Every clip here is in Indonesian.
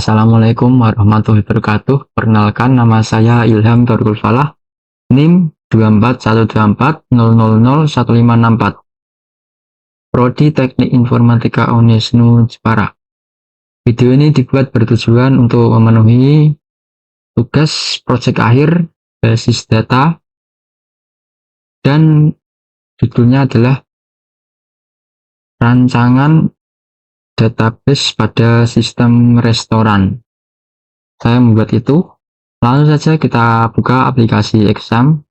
Assalamualaikum warahmatullahi wabarakatuh. Perkenalkan, nama saya Ilham Darul Falah, NIM 2412400001564, Prodi Teknik Informatika Unisnu Jepara. Video ini dibuat bertujuan untuk memenuhi tugas proyek akhir basis data dan judulnya adalah rancangan database pada sistem restoran. Saya membuat itu. Langsung saja kita buka aplikasi exam.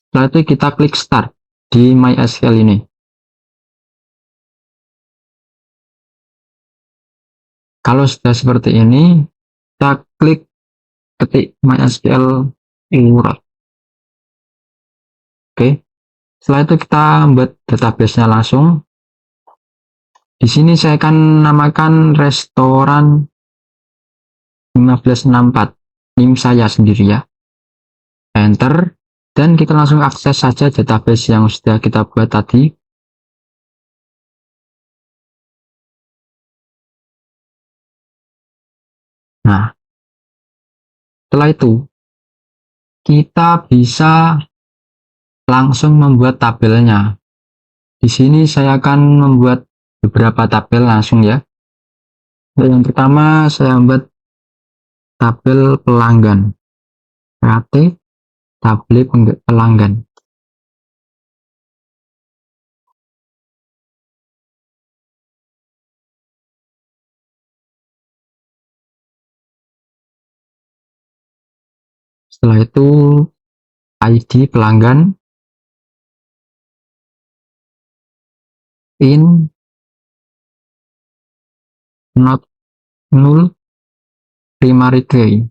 Setelah itu kita klik start di MySQL ini. Kalau sudah seperti ini, kita klik ketik MySQL url. Oke. Setelah itu kita membuat database-nya langsung. Di sini saya akan namakan restoran 1564, NIM saya sendiri ya. Enter, dan kita langsung akses saja database yang sudah kita buat tadi. Nah, setelah itu kita bisa langsung membuat tabelnya. Di sini saya akan membuat beberapa tabel langsung ya. Yang pertama saya membuat tabel pelanggan, RT tabel pelanggan. Setelah itu ID pelanggan, in not null primary key,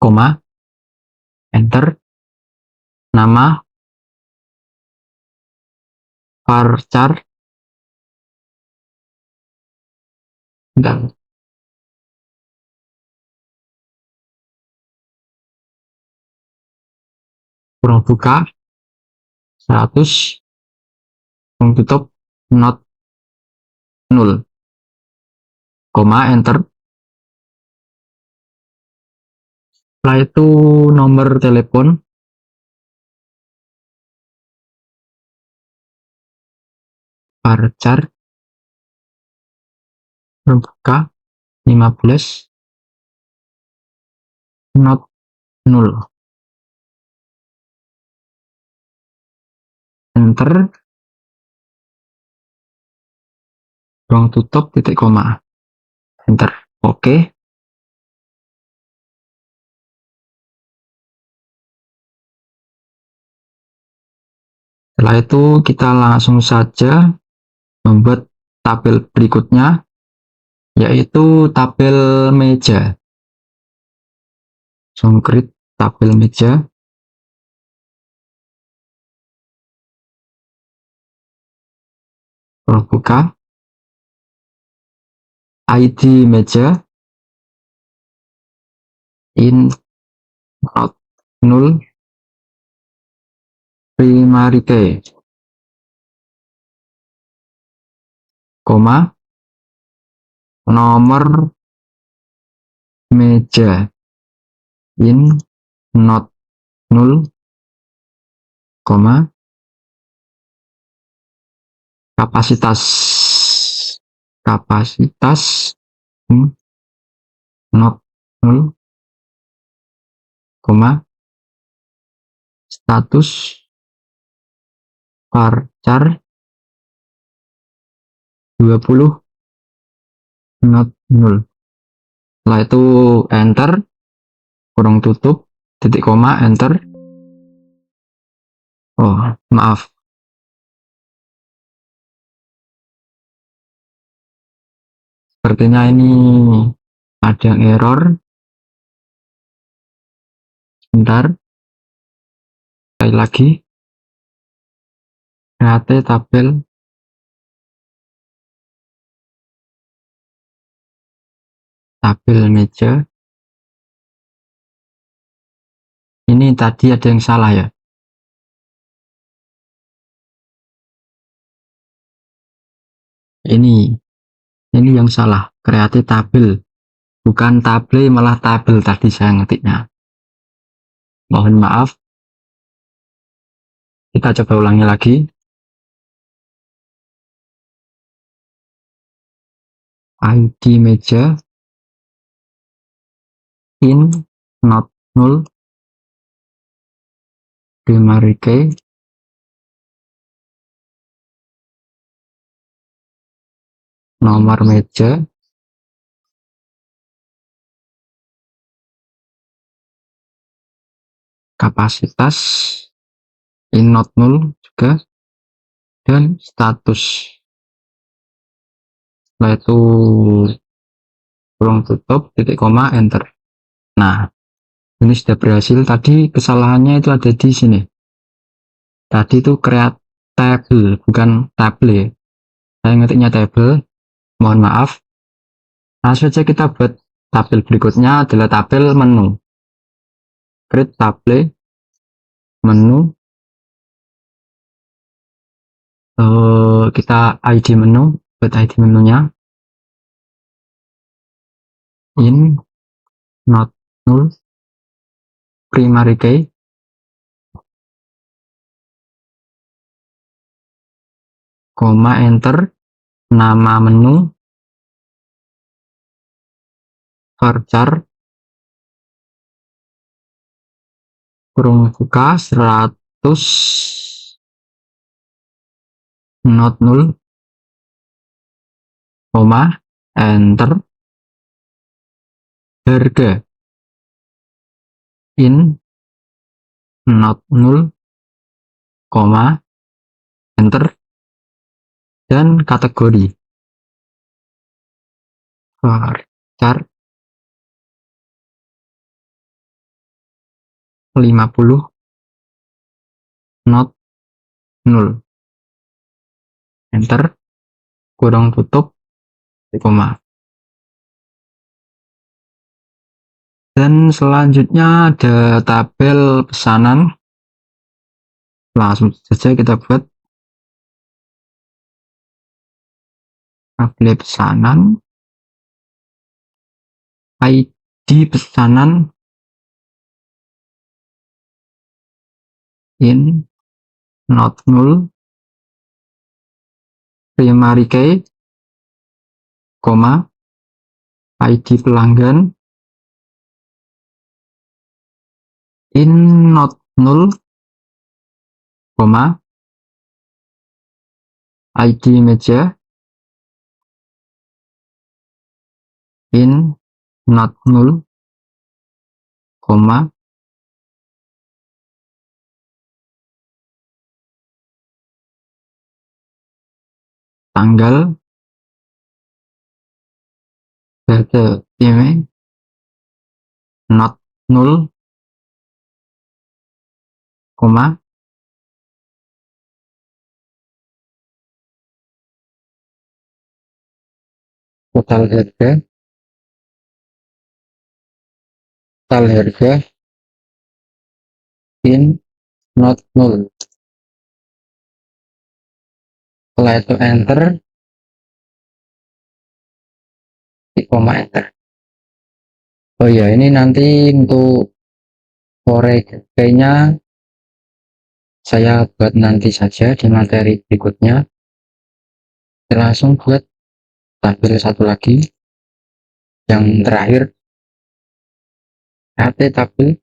koma, enter, nama varchar, dan kurung buka 100, kurung tutup not null, koma, enter. Setelah itu nomor telepon, varchar, kurung buka 15, not null, enter, kurung tutup titik koma, enter. Oke. Setelah itu kita langsung saja membuat tabel berikutnya, yaitu tabel meja. Langsung create tabel meja. Kalau buka ID meja, in not null primary key, koma, nomor meja, in not null, koma, kapasitas not null, koma, status varchar 20 not null. Setelah itu enter, kurung tutup titik koma, enter. Oh maaf, sepertinya ini ada error. Sebentar, sekali lagi, create tabel meja. Ini tadi ada yang salah ya. Ini yang salah, create table, bukan table, malah tabel tadi saya ngetiknya. Mohon maaf. Kita coba ulangi lagi. ID meja in not null primary key nomor meja kapasitas in not null juga, dan status. Setelah itu kurung tutup, titik koma, enter. Nah, ini sudah berhasil. Tadi kesalahannya itu ada di sini. Tadi itu create table, bukan table. Saya ngetiknya table, mohon maaf. Langsung saja kita buat tabel berikutnya adalah tabel menu. Create table, menu. Kita ID menu, buat ID menunya in not null primary key koma, enter. Nama menu varchar kurung buka 100 not null koma, enter. Harga in not null koma, enter. Dan kategori varchar 50 not null, enter. Kurung tutup, koma. Dan selanjutnya ada tabel pesanan. Langsung saja kita buat tabel pesanan, ID pesanan in not null primary key koma, ID pelanggan in not null koma, ID meja in not null koma, tanggal data email not null koma, total harga in not null. Setelah itu enter, koma, enter. Oh ya, ini nanti untuk forex-nya saya buat nanti saja di materi berikutnya. Langsung buat tabel satu lagi yang terakhir, tabel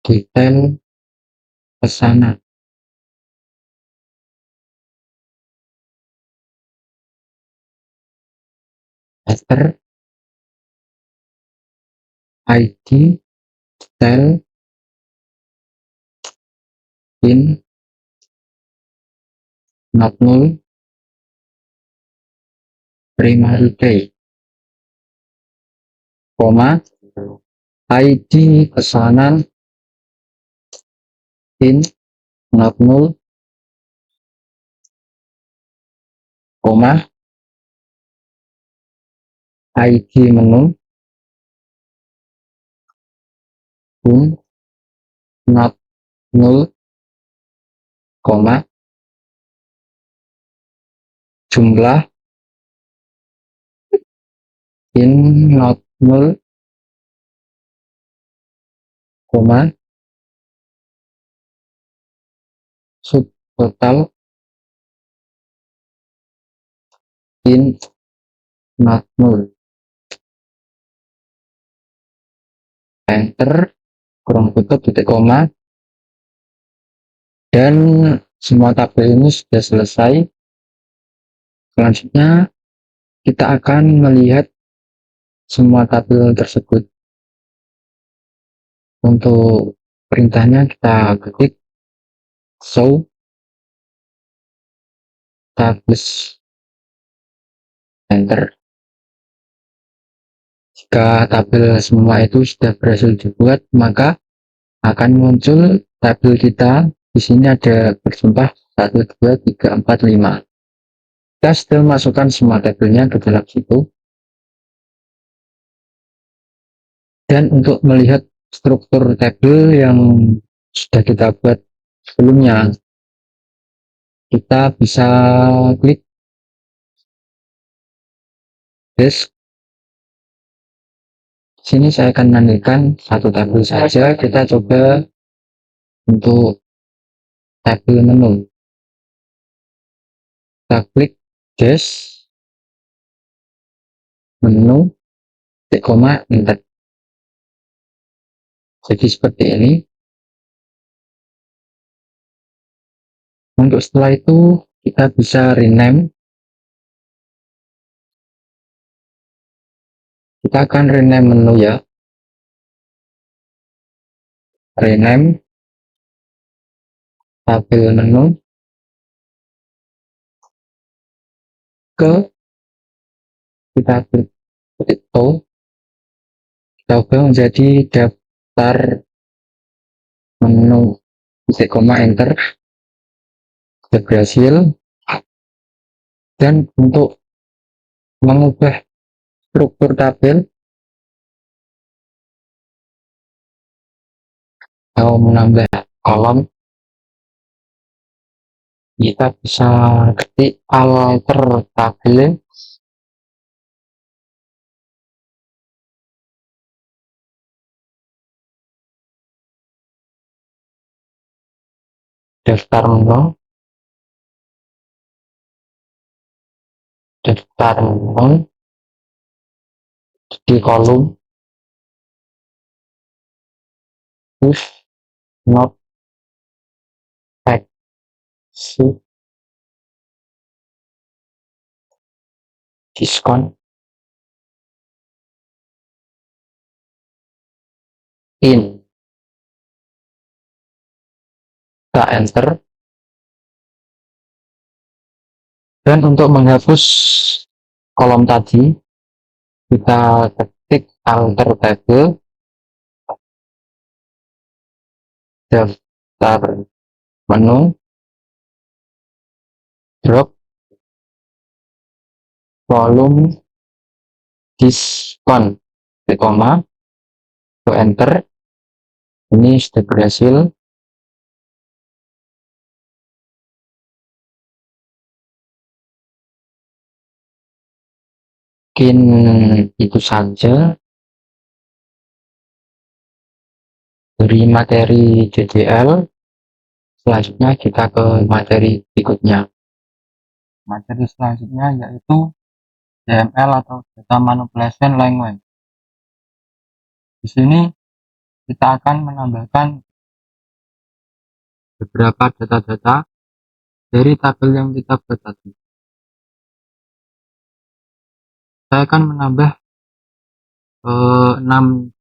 detail pesanan. Enter, ID detail in not null primary key koma, ID pesanan in not null koma, ID menu pun not 0, koma, jumlah in not 0, koma, subtotal in not 0. Enter, kurung tutup, titik koma, dan semua tabel ini sudah selesai. Selanjutnya kita akan melihat semua tabel tersebut. Untuk perintahnya kita ketik show tables, enter. Jika tabel semua itu sudah berhasil dibuat, maka akan muncul tabel kita. Di sini ada berjumlah 1, 2, 3, 4, 5. Kita sudah masukkan semua tabelnya ke dalam situ. Dan untuk melihat struktur tabel yang sudah kita buat sebelumnya, kita bisa klik disk. Sini saya akan menandakan satu tabel saja. Kita coba untuk tabel menu. Kita klik disk, menu, titik koma, enter. Jadi seperti ini. Untuk setelah itu kita bisa rename. Kita akan rename menu ya. Rename tabel menu ke, kita klik to, kita ubah menjadi daftar menu, titik koma, enter. Sudah berhasil. Dan untuk mengubah struktur tabel atau menambah kolom, kita bisa ketik alter tabel, daftar menu, di kolom push not exit diskon in, kita enter. Dan untuk menghapus kolom tadi, kita ketik alter tabel, daftar menu, drop volume diskon, koma, enter. Ini sudah berhasil. Mungkin itu saja dari materi JDL. Selanjutnya kita ke materi berikutnya. Materi selanjutnya yaitu DML atau Data Manipulation Language. Di sini kita akan menambahkan beberapa data-data dari tabel yang kita buat tadi. Saya akan menambah 6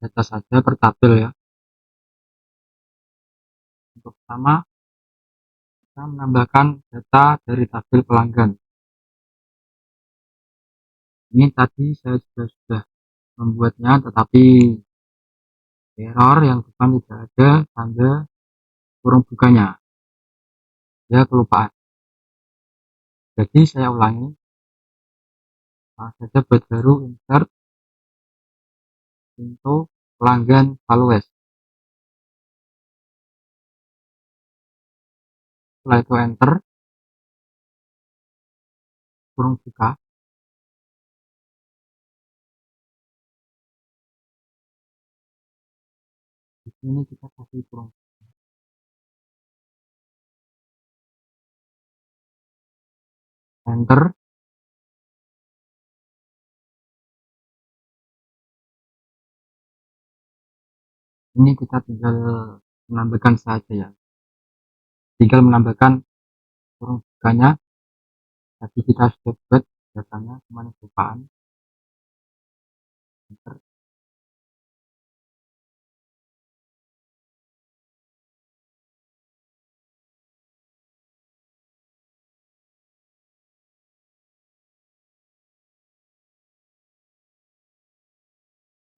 data saja per tabel ya. Untuk pertama, kita menambahkan data dari tabel pelanggan. Ini tadi saya sudah membuatnya, tetapi error yang depan tidak ada tanda kurung bukanya, ya kelupaan. Jadi saya ulangi, saja buat baru, insert untuk pelanggan followers. Setelah itu enter, kurung buka. Di sini kita kasih kurung enter. Ini kita tinggal menambahkan saja ya, tinggal menambahkan kurung bukanya. Tadi kita sudah buat datanya, cuma lupaan. Enter.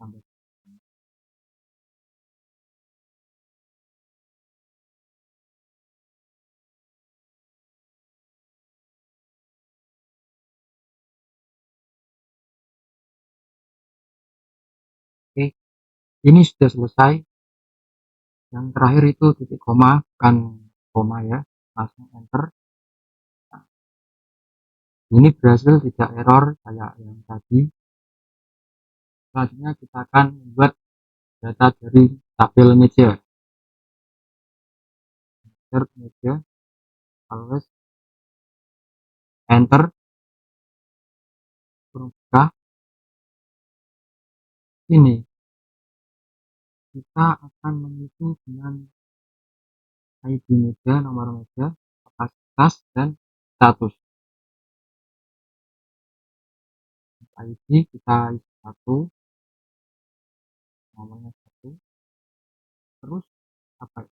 Tambah. Oke, ini sudah selesai. Yang terakhir itu titik koma, bukan koma ya, langsung enter. Nah, ini berhasil, tidak error kayak yang tadi. Selanjutnya kita akan membuat data dari tabel meja. Insert meja, always enter, buka. Ini kita akan mengisi dengan ID meja, nomor meja, kapasitas, dan status. ID kita isi 1, nomornya 1, terus apa ya?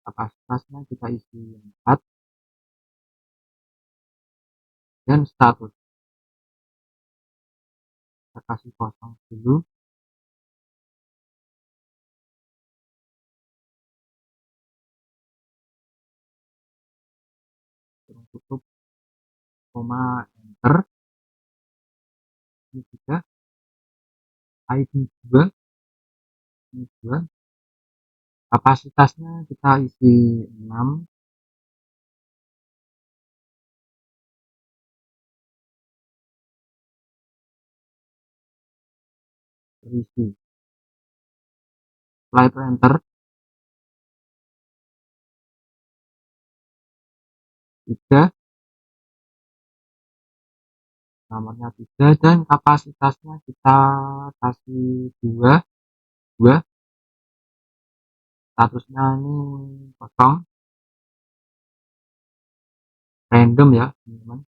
Kapasitasnya kita isi 4, dan status kita kasih kosong dulu. Tutup, koma, enter. Ini juga ID 2, ini 2, kapasitasnya kita isi 6, terisi. Setelah itu enter. 3, nomornya 3, dan kapasitasnya kita kasih 2, statusnya ini kosong, random ya teman-teman.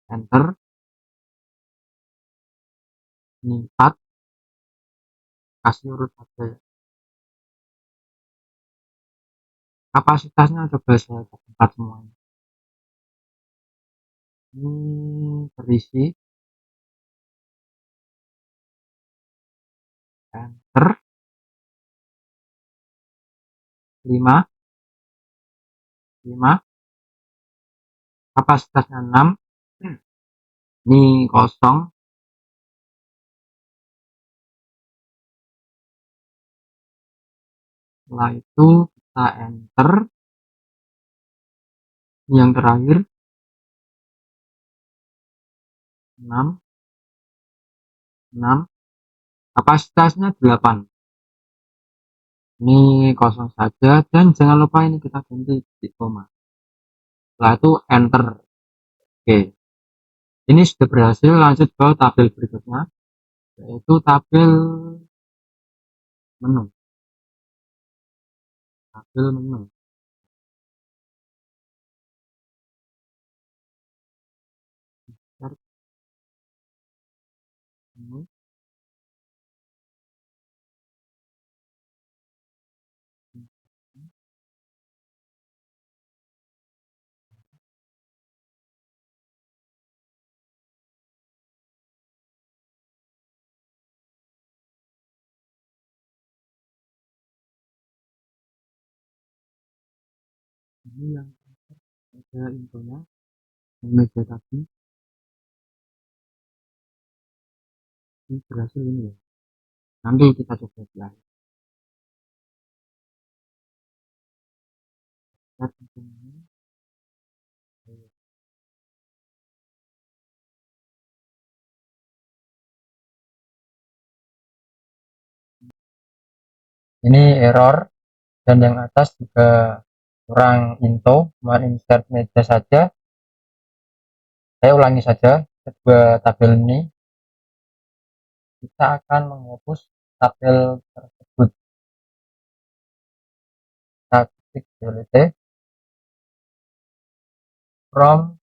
Enter. Ini 4, kasih urut aja ya. Kapasitasnya coba saya 4 semuanya. Ini terisi. Enter. 5, kapasitasnya 6, ini kosong. Setelah itu kita enter. Ini yang terakhir 6, kapasitasnya 8, ini kosong saja, dan jangan lupa ini kita ganti titik koma. Setelah itu enter. Oke, ini sudah berhasil. Lanjut ke tabel berikutnya, yaitu tabel menu. Start menu. Ini yang ada infonya, meja tadi ini berhasil ini ya. Nanti kita coba di akhir. Ini error, dan yang atas juga kurang info, cuma insert meja saja. Saya ulangi saja kedua tabel ini. Kita akan menghapus tabel tersebut. Kita ketik delete from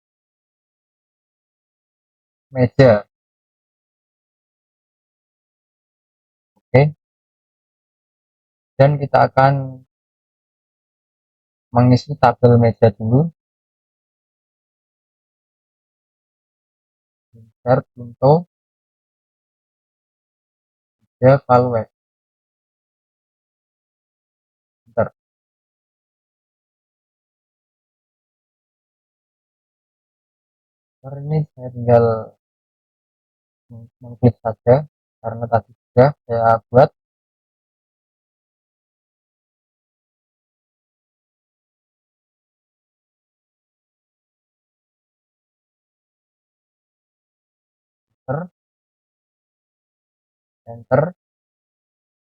meja. Oke, dan kita akan mengisi tabel meja dulu. Insert info evaluate. Enter. Ini saya tinggal mengklik saja karena tadi sudah saya buat. Enter, enter,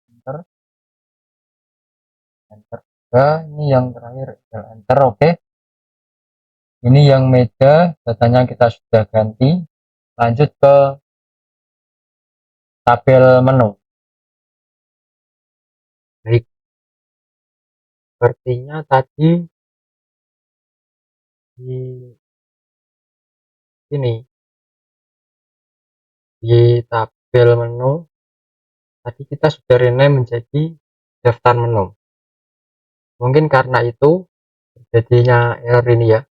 enter, enter. Ini yang terakhir, enter. Oke, ini yang meja, datanya kita sudah ganti. Lanjut ke tabel menu. Baik, sepertinya tadi di sini di tabel menu tadi kita sudah rename menjadi daftar menu. Mungkin karena itu terjadinya error ini ya.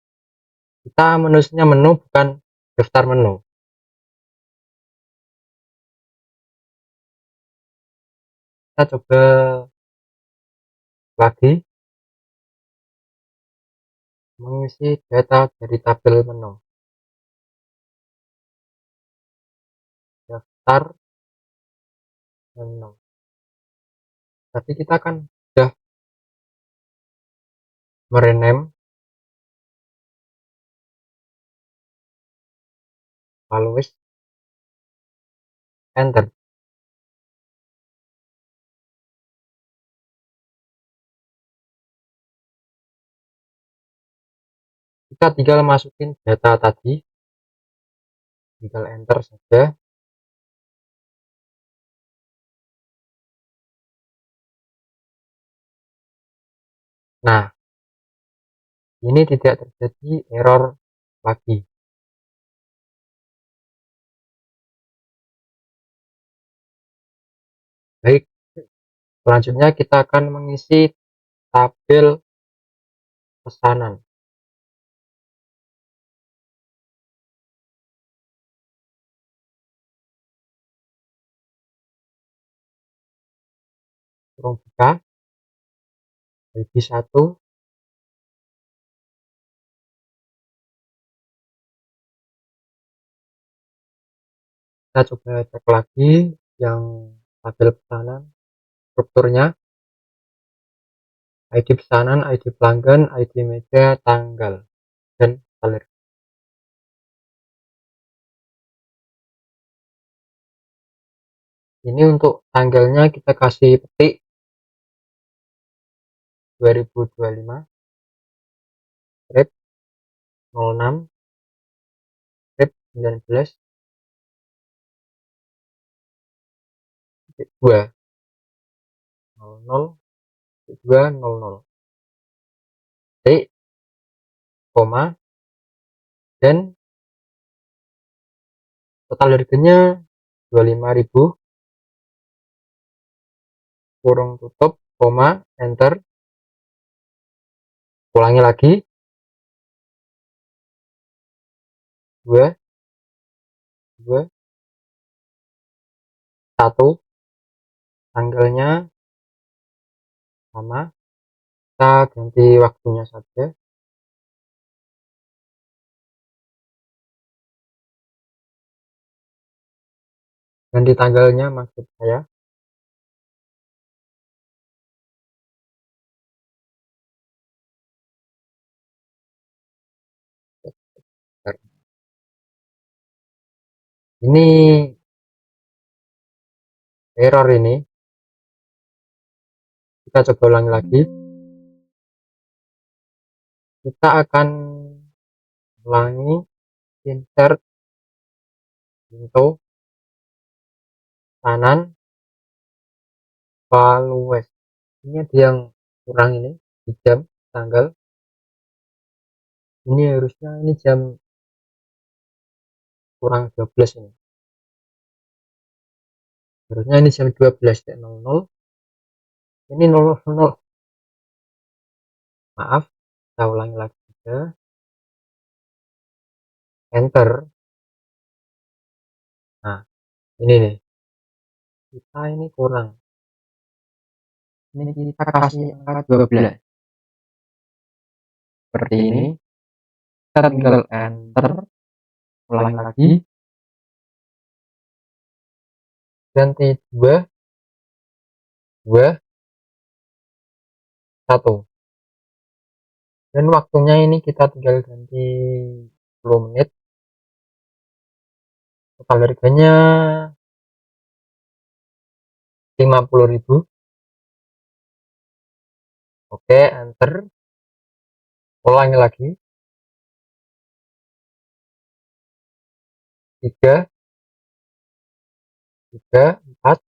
Kita menulisnya menu bukan daftar menu. Kita coba lagi mengisi data dari tabel menu. Daftar menu. Tapi kita kan sudah merename, lalu enter. Kita tinggal masukin data tadi, tinggal enter saja. Nah, ini tidak terjadi error lagi. Baik, selanjutnya kita akan mengisi tabel pesanan. Kurung buka, ID 1, kita coba cek lagi yang tabel pesanan, strukturnya, ID pesanan, ID pelanggan, ID meja, tanggal, dan salary. Ini untuk tanggalnya kita kasih petik 2025 strip 06 strip 19 2 00 200 titik koma, dan total harganya 25.000 kurung tutup koma, enter. Ulangi lagi 2 2 1, tanggalnya sama, kita ganti waktunya saja. Ganti tanggalnya maksud saya. Ini error ini. Kita coba ulangi lagi. Kita akan ulangi insert into kanan values. Ini ada yang kurang ini di jam tanggal. Ini harusnya ini jam kurang 12 ini. Harusnya ini jam 12.00. Ini 00. Maaf, kita ulangi lagi saja. Enter. Nah, ini nih. Kita ini kurang. Ini kita kasih angka 12. Seperti ini. Kita tinggal enter. Ulangi lagi. Ganti 2, 2, 1. Dan waktunya ini kita tinggal ganti 10 menit. Total harganya 50.000. Oke, enter. Ulangi lagi. 3, 3, 4.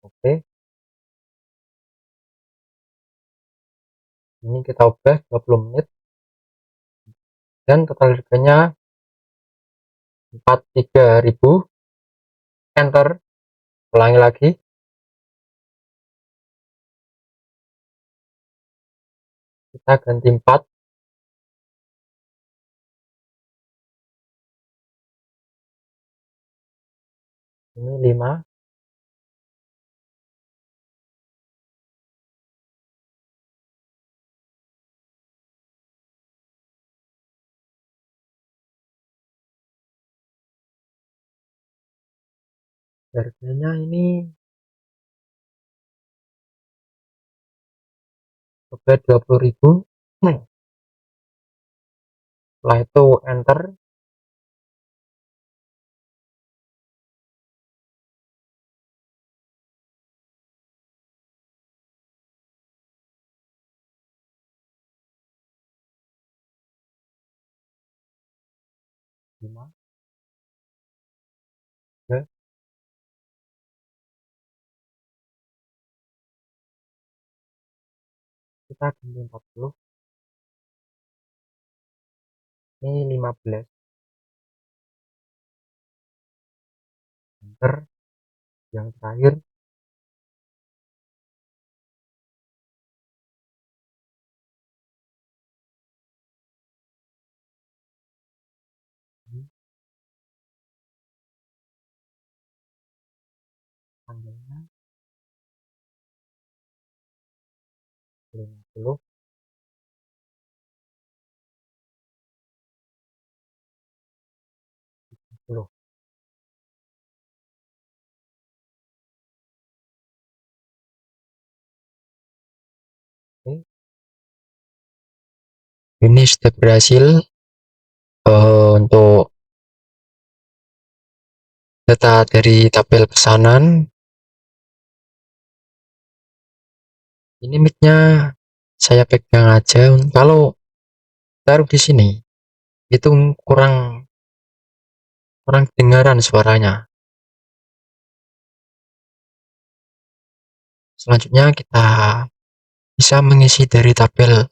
Oke. Ini kita ubah 20 menit. Dan total harganya 43.000. Enter. Ulangi lagi. Kita ganti 4. Ini 5. Harganya ini coba 20.000. Setelah itu enter. Lima, 3, kita ganti 40. Ini 15. Enter. Yang terakhir tanggalnya 50, 10. Oke. Ini sudah berhasil untuk data dari tabel pesanan. Ini mic-nya saya pegang aja. Kalau taruh di sini itu kurang kurang kedengaran suaranya. Selanjutnya kita bisa mengisi dari tabel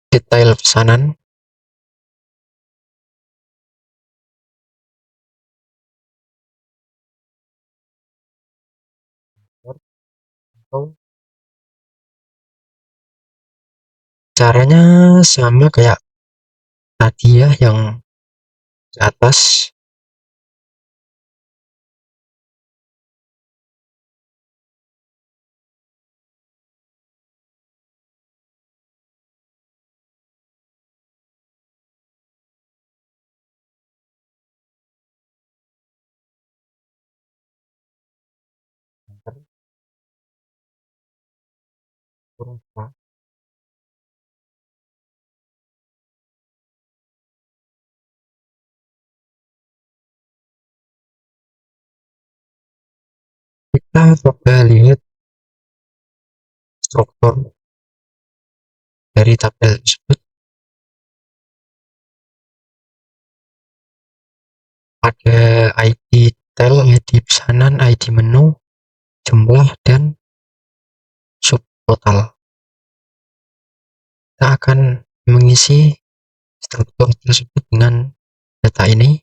detail pesanan. Atau caranya sama kayak tadi ya, yang di atas. Kurang Kita coba lihat struktur dari tabel tersebut. Ada ID detail, ID pesanan, ID menu, jumlah, dan subtotal. Kita akan mengisi struktur tersebut dengan data ini.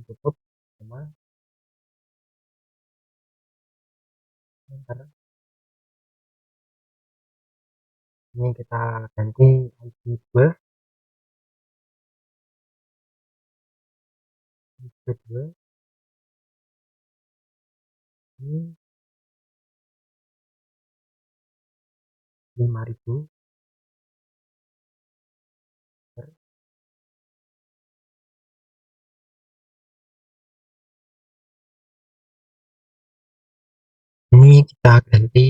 Tutup sama enter. Ini kita ganti ID 2, ID 2 ini 5000. Ini kita ganti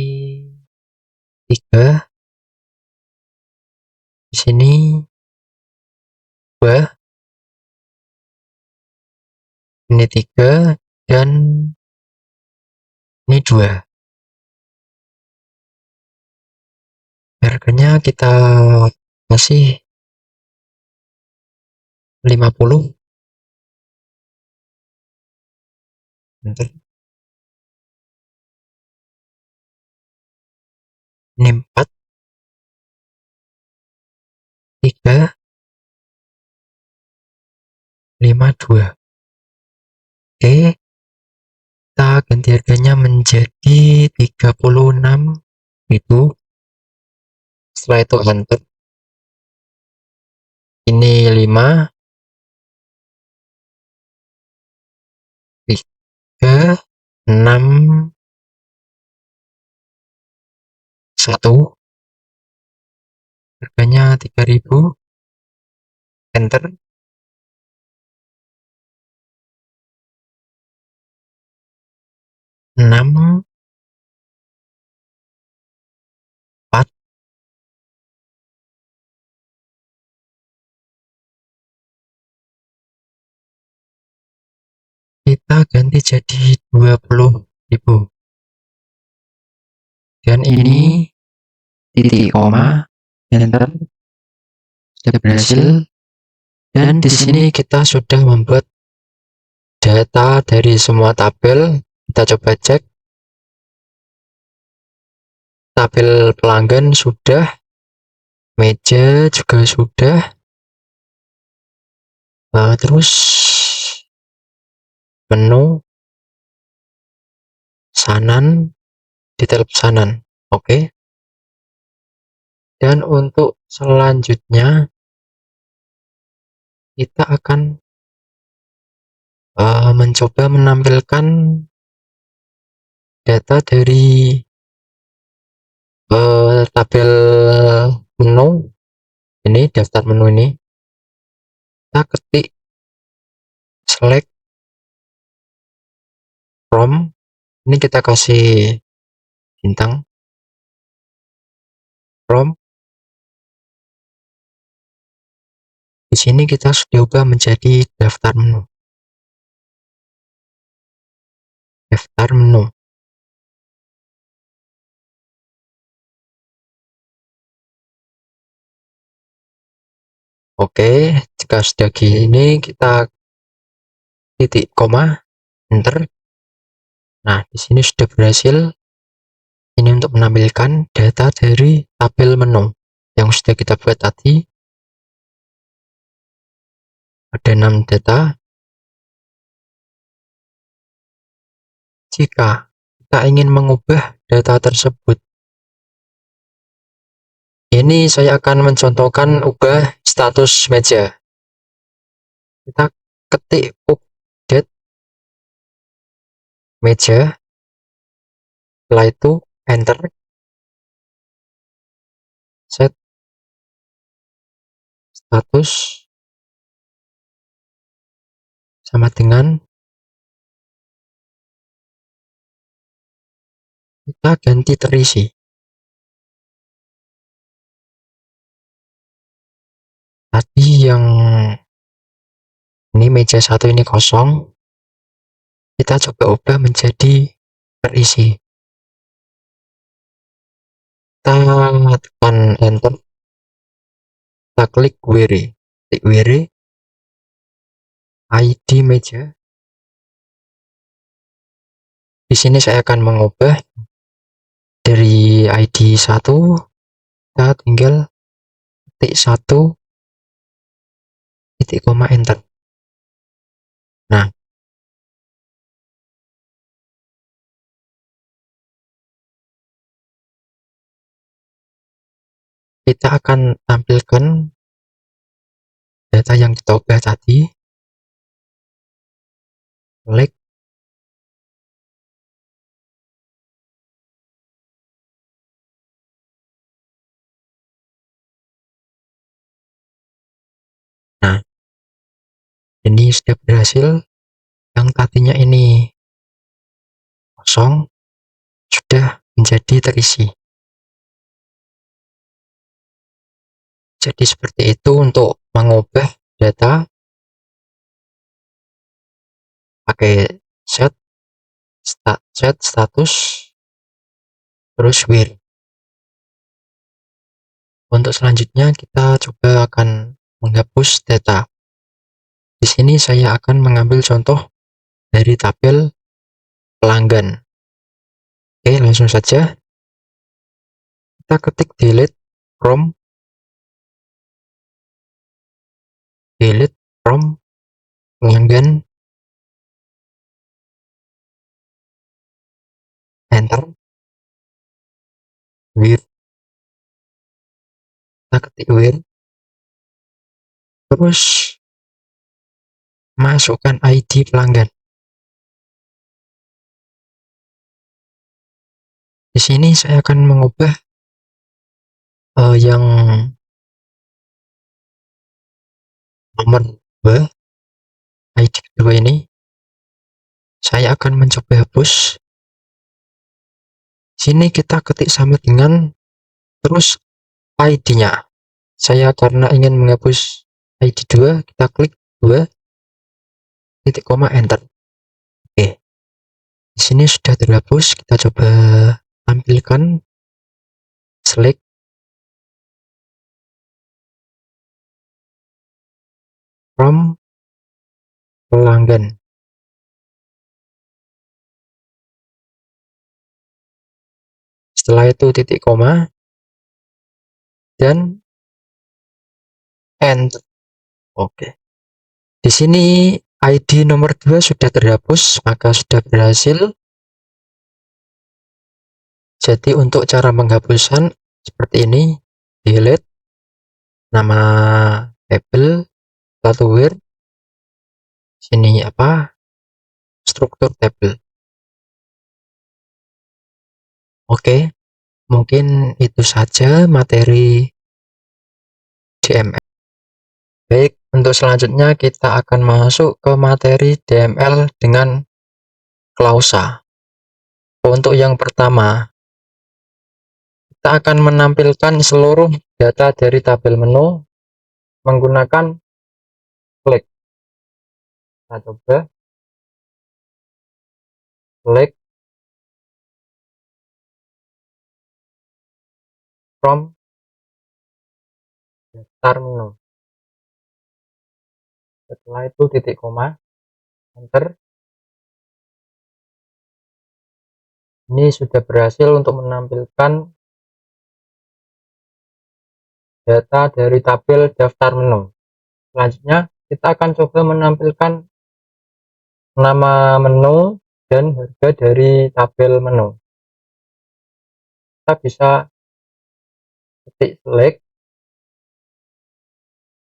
3, di sini 2, ini 3, dan ini 2. Harganya kita kasih 50. Enter. Ini 4, 3, 5, 2. Oke, kita ganti harganya menjadi 36 itu. Setelah itu enter. Ini 5, 3, 6, 1. Harganya 3000. Enter. Enam, 4, kita ganti jadi 20.000. Dan ini titik koma, enter, sudah berhasil. Dan di sini kita sudah membuat data dari semua tabel. Kita coba cek. Tabel pelanggan sudah, meja juga sudah. Terus menu, pesanan, detail pesanan. Oke. Dan untuk selanjutnya kita akan mencoba menampilkan data dari tabel menu. Ini daftar menu ini. Kita ketik select from. Ini kita kasih bintang from. Di sini kita sudah ubah menjadi daftar menu. Daftar menu. Oke, jika sudah gini kita titik koma, enter. Nah, di sini sudah berhasil. Ini untuk menampilkan data dari tabel menu yang sudah kita buat tadi. Ada 6 data. Jika kita ingin mengubah data tersebut, ini saya akan mencontohkan ubah status meja. Kita ketik update meja, setelah itu enter, set status sama dengan kita ganti terisi. Tadi yang ini meja 1 ini kosong, kita coba ubah menjadi terisi. Kita tekan enter, kita klik query, ID meja. Di sini saya akan mengubah dari ID 1, kita tinggal ketik 1 titik koma enter. Nah, kita akan tampilkan data yang kita ubah tadi. Klik. Nah, ini sudah berhasil. Yang tadinya ini kosong sudah menjadi terisi. Jadi seperti itu untuk mengubah data pakai set status terus where. Untuk selanjutnya kita coba akan menghapus data. Di sini saya akan mengambil contoh dari tabel pelanggan. Oke, langsung saja kita ketik delete from pelanggan, enter, where, kita ketik where, terus masukkan ID pelanggan. Di sini saya akan mengubah yang nomor 2, ID kedua ini. Saya akan mencoba hapus. Sini kita ketik sama dengan terus ID-nya. Saya karena ingin menghapus ID 2, kita klik 2 titik koma enter. Oke. Di sini sudah terhapus, kita coba tampilkan select from pelanggan. Setelah itu titik koma dan enter. Oke. Di sini ID nomor 2 sudah terhapus, maka sudah berhasil. Jadi untuk cara penghapusan seperti ini, delete nama tabel, lalu where, sini apa, struktur tabel. Oke, mungkin itu saja materi DML. Baik, untuk selanjutnya kita akan masuk ke materi DML dengan klausa. Untuk yang pertama, kita akan menampilkan seluruh data dari tabel menu menggunakan klik. Kita coba klik from daftar menu. Setelah itu titik koma, enter. Ini sudah berhasil untuk menampilkan data dari tabel daftar menu. Selanjutnya kita akan coba menampilkan nama menu dan harga dari tabel menu. Kita bisa ketik select,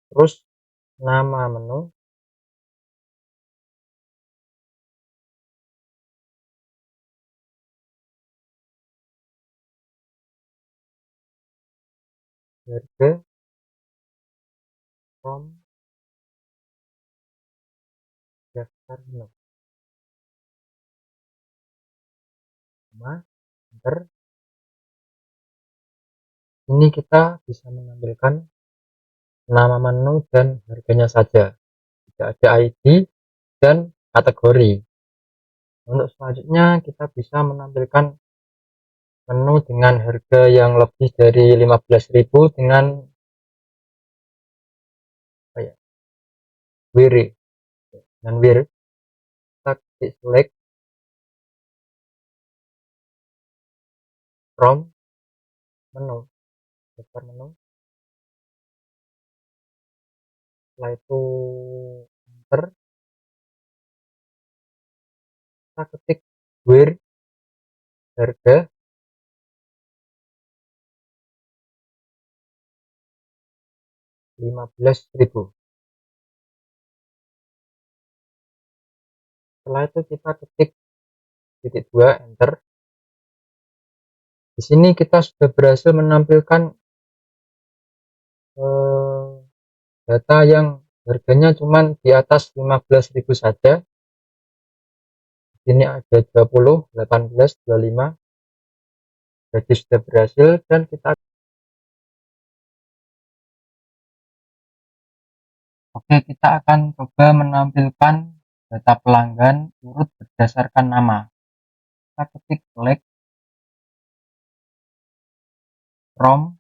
terus nama menu, harga, from daftar menu, enter. Ini kita bisa menampilkan nama menu dan harganya saja, tidak ada ID dan kategori. Untuk selanjutnya kita bisa menampilkan menu dengan harga yang lebih dari 15.000 dengan WIR. Dan WIR kita klik select from menu, daftar menu. Setelah itu enter, kita ketik WIR harga 15.000. Setelah itu kita ketik titik 2 enter. Di sini kita sudah berhasil menampilkan data yang harganya cuma di atas 15.000 saja. Ini ada 20, 18, 25. Jadi sudah berhasil, dan kita akan coba menampilkan data pelanggan urut berdasarkan nama. Kita ketik select from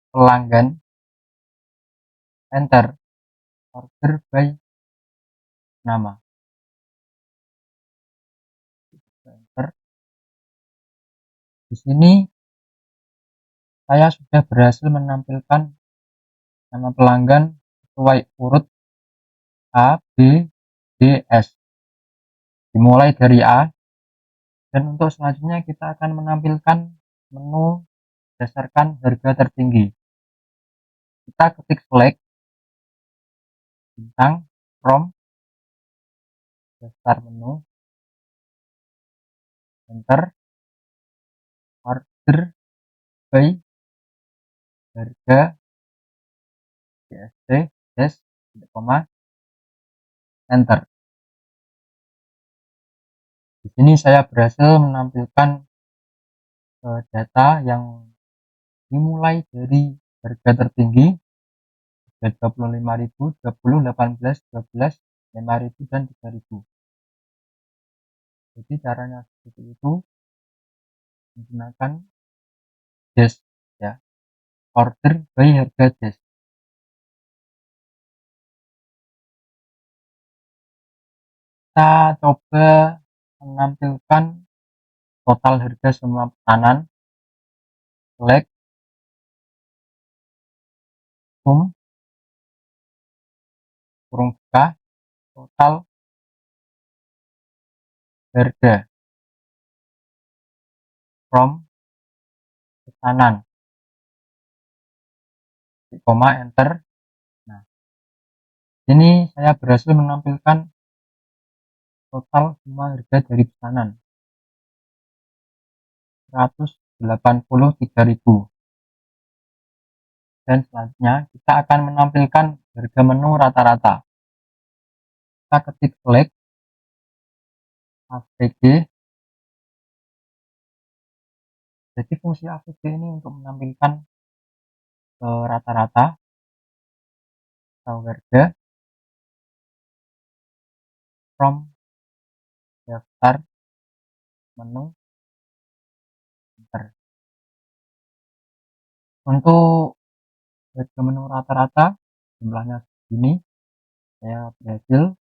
pelanggan, enter, order by nama, enter. Di sini saya sudah berhasil menampilkan nama pelanggan sesuai urut A, B, D, S, dimulai dari A. Dan untuk selanjutnya kita akan menampilkan menu berdasarkan harga tertinggi. Kita ketik select bintang from daftar menu, enter, order by harga GST dash koma, enter. Di sini saya berhasil menampilkan data yang dimulai dari harga tertinggi, harga 25.000, 20, 18, 12, 5.000 dan 3.000. Jadi caranya seperti itu, menggunakan dash ya, order by harga dash. Kita coba menampilkan total harga semua pesanan. Select sum kurung buka total harga from pesanan, koma, enter. Nah, ini saya berhasil menampilkan total semua harga dari pesanan 183.000. Dan selanjutnya kita akan menampilkan harga menu rata-rata. Kita ketik select AVG. Jadi fungsi AVG ini untuk menampilkan rata-rata atau harga from daftar menu, enter. Untuk harga menu rata-rata jumlahnya segini, saya berhasil.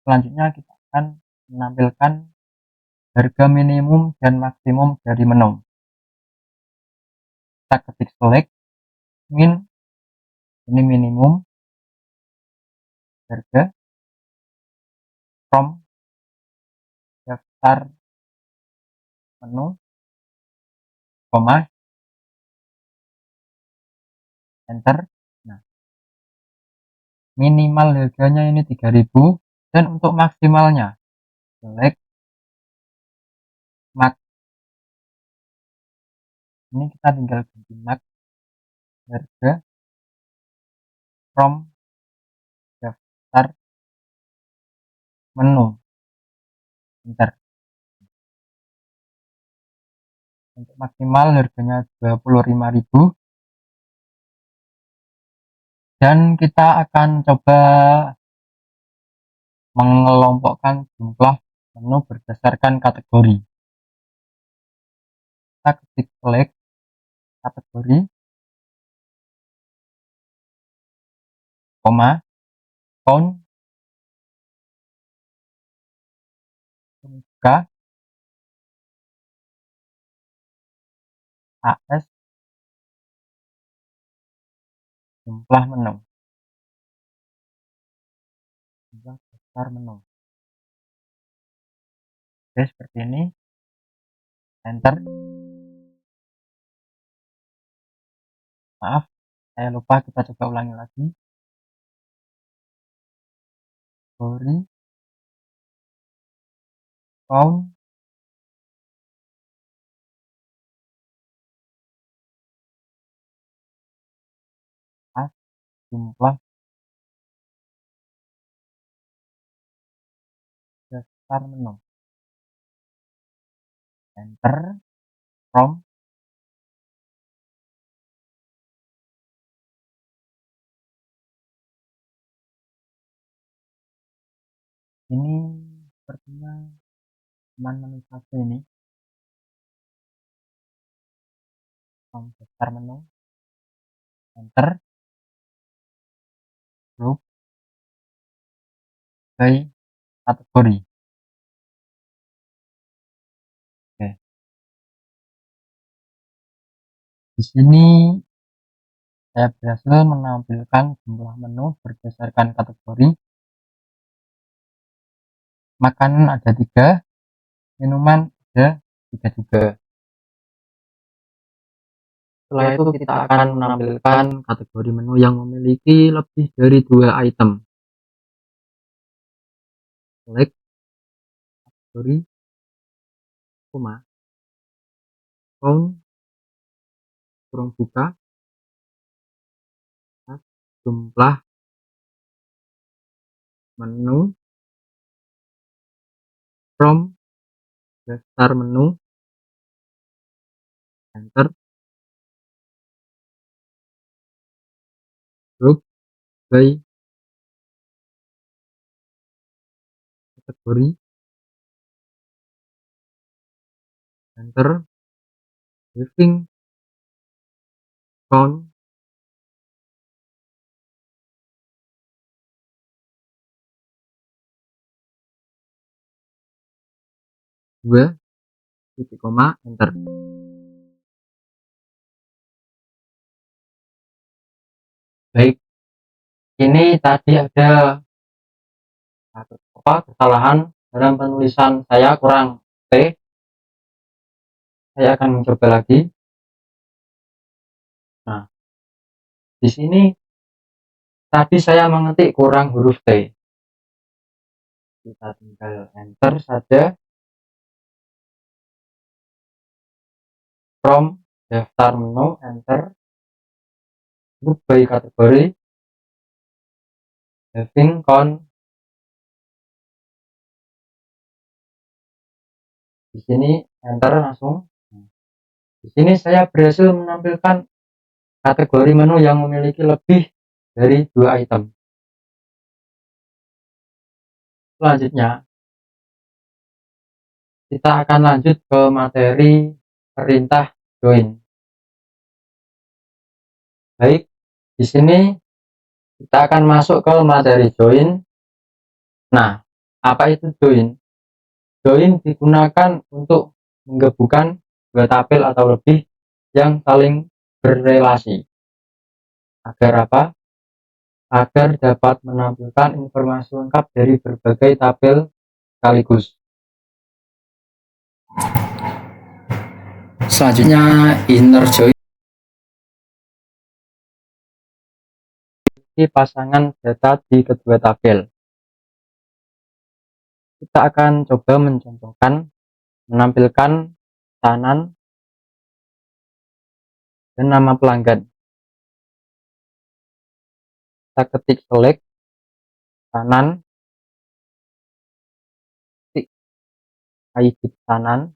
Selanjutnya kita akan menampilkan harga minimum dan maksimum dari menu. Kita ketik select min, ini minimum harga from daftar menu, koma, enter. Nah, minimal harganya ini 3.000, dan untuk maksimalnya select max. Ini kita tinggal ganti max harga from daftar menu, enter. untuk maksimal harganya 25.000, dan kita akan coba mengelompokkan jumlah menu berdasarkan kategori. Kita ketik select kategori, koma, count, buka, AS, jumlah menu, jumlah besar menu. Oke, seperti ini. Enter. Maaf, saya lupa, kita coba ulangi lagi. Kategori, count, AS, jumlah besar menu. Enter. From. Ini sepertinya teman menu satu ini. From besar menu. Enter. Group by kategori. Oke. Di sini saya berhasil menampilkan jumlah menu berdasarkan kategori. Makanan ada 3, minuman ada 3 juga. Setelah itu kita akan menampilkan kategori menu yang memiliki lebih dari 2 item. Select kategori, koma, count, kurung buka, jumlah menu, from, daftar menu, enter, group by kategori, enter, living, count, dua, titik koma, enter. Baik, ini tadi ada kesalahan dalam penulisan saya, kurang T. Saya akan mencoba lagi. Nah, di sini tadi saya mengetik kurang huruf T. Kita tinggal enter saja. From daftar menu, enter. Group by kategori, having count. Di sini enter langsung. Di sini saya berhasil menampilkan kategori menu yang memiliki lebih dari 2 item. Selanjutnya, kita akan lanjut ke materi perintah join. Baik, di sini kita akan masuk ke materi join. Nah, apa itu join? Join digunakan untuk menggabungkan 2 tabel atau lebih yang saling berrelasi. Agar apa? Agar dapat menampilkan informasi lengkap dari berbagai tabel sekaligus. Selanjutnya, inner join pasangan data di kedua tabel. Kita akan coba mencontohkan menampilkan pesanan dan nama pelanggan. Kita ketik select pesanan, ketik ID pesanan,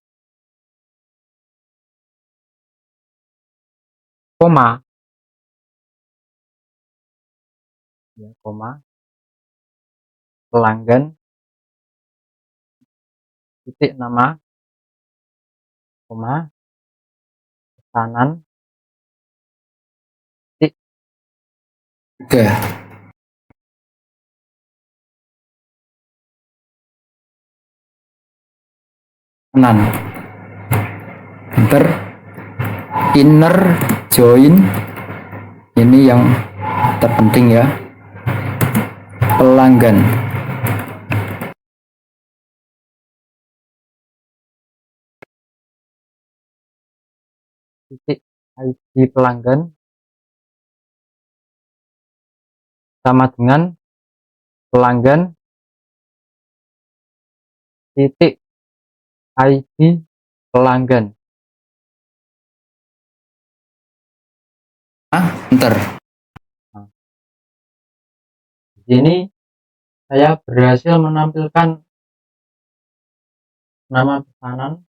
koma, ya, koma, pelanggan, titik nama, koma, pesanan, titik, harga. Kanan, enter, inner join, ini yang terpenting ya, pelanggan, titik ID pelanggan sama dengan pelanggan titik ID pelanggan. Enter. Nah, di sini saya berhasil menampilkan nama pesanan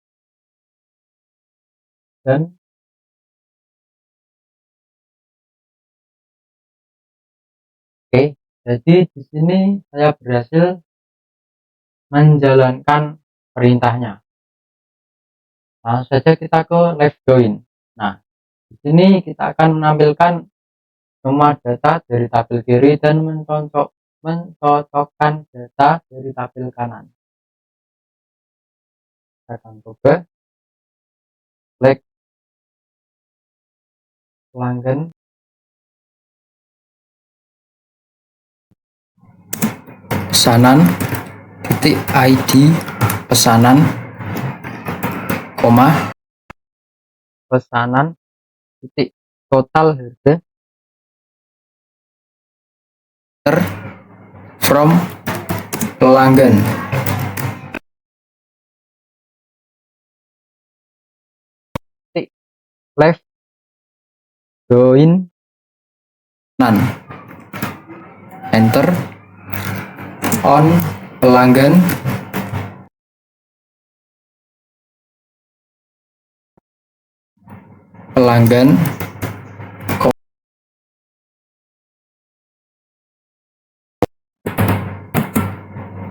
dan oke. Jadi di sini saya berhasil menjalankan perintahnya. Langsung saja kita ke live join. Nah, di sini kita akan menampilkan semua data dari tabel kiri dan mencocokkan data dari tabel kanan. Kita akan coba klik pelanggan, pesanan, titik ID pesanan, koma, pesanan, titik total harga, from pelanggan, titik live join, none, enter, on pelanggan, pelanggan,